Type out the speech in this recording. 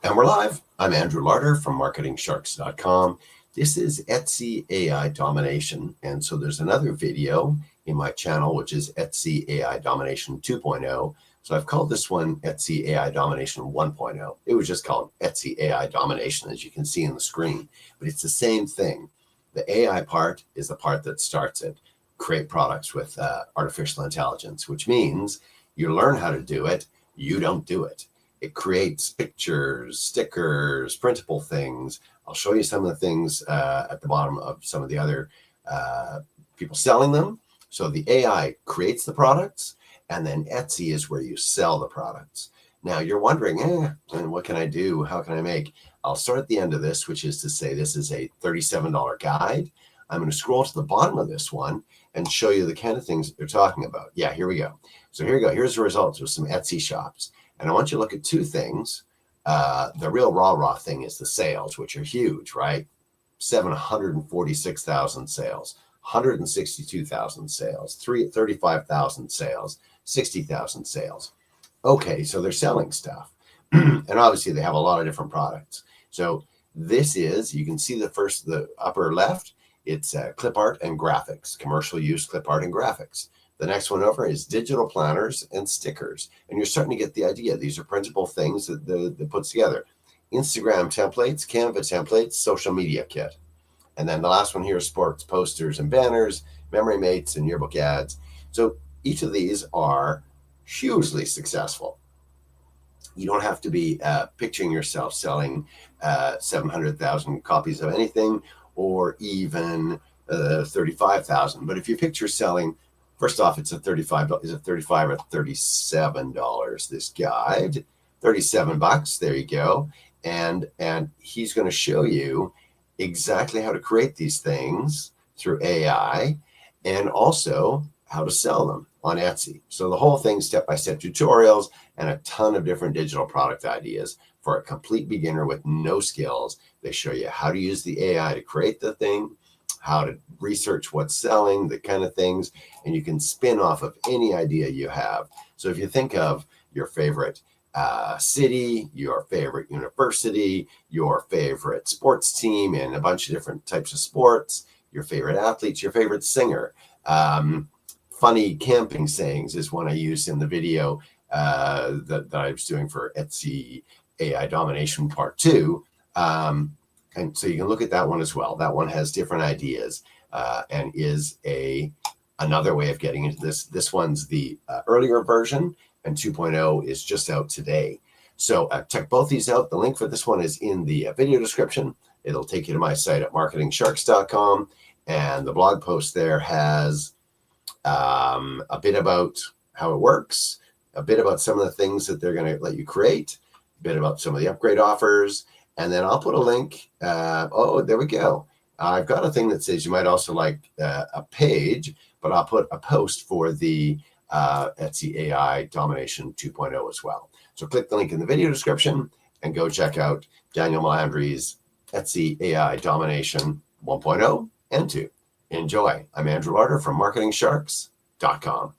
And we're live. I'm Andrew Larder from MarketingSharks.com. This is Etsy AI Domination. And so there's another video in my channel, which is Etsy AI Domination 2.0. So I've called this one Etsy AI Domination 1.0. It was just called Etsy AI Domination, as you can see in the screen. But it's the same thing. The AI part is the part that starts it. Create products with artificial intelligence, which means you learn how to do it, you don't do it. It creates pictures, stickers, printable things. I'll show you some of the things at the bottom of some of the other people selling them. So the AI creates the products, and then Etsy is where you sell the products. Now you're wondering, what can I do? How can I make? I'll start at the end of this, which is to say this is a $37 guide. I'm going to scroll to the bottom of this one and show you the kind of things that they're talking about. Yeah, here we go. So here we go. Here's the results of some Etsy shops. And I want you to look at two things. The real raw thing is the sales, which are huge, right? 746,000 sales, 162,000 sales, 35,000 sales, 60,000 sales. Okay, so they're selling stuff. And obviously they have a lot of different products. So this is, you can see the upper left, it's clip art and graphics, commercial use clip art and graphics. The next one over is digital planners and stickers. And you're starting to get the idea. These are printable things that puts together. Instagram templates, Canva templates, social media kit. And then the last one here is sports posters and banners, memory mates, and yearbook ads. So each of these are hugely successful. You don't have to be picturing yourself selling 700,000 copies of anything or even 35,000. But if you picture selling, first off, it's a $35. Is it $35 or $37? This guide, $37. There you go. And he's going to show you exactly how to create these things through AI and also how to sell them on Etsy. So the whole thing, step-by-step tutorials and a ton of different digital product ideas for a complete beginner with no skills. They show you how to use the AI to create the thing, how to research what's selling, the kind of things, and you can spin off of any idea you have. So if you think of your favorite city, your favorite university, your favorite sports team and a bunch of different types of sports, your favorite athletes, your favorite singer. Funny camping sayings is one I used in the video that I was doing for Etsy AI Domination Part 2. And so you can look at that one as well. That one has different ideas and is another way of getting into this. This one's the earlier version, and 2.0 is just out today. So check both these out. The link for this one is in the video description. It'll take you to my site at MarketingSharks.com. And the blog post there has a bit about how it works, a bit about some of the things that they're going to let you create, a bit about some of the upgrade offers. And then I'll put a link. Oh, there we go. I've got a thing that says you might also like a page, but I'll put a post for the Etsy AI Domination 2.0 as well. So click the link in the video description and go check out Daniel Melandri's Etsy AI Domination 1.0 and 2. Enjoy. I'm Andrew Larder from MarketingSharks.com.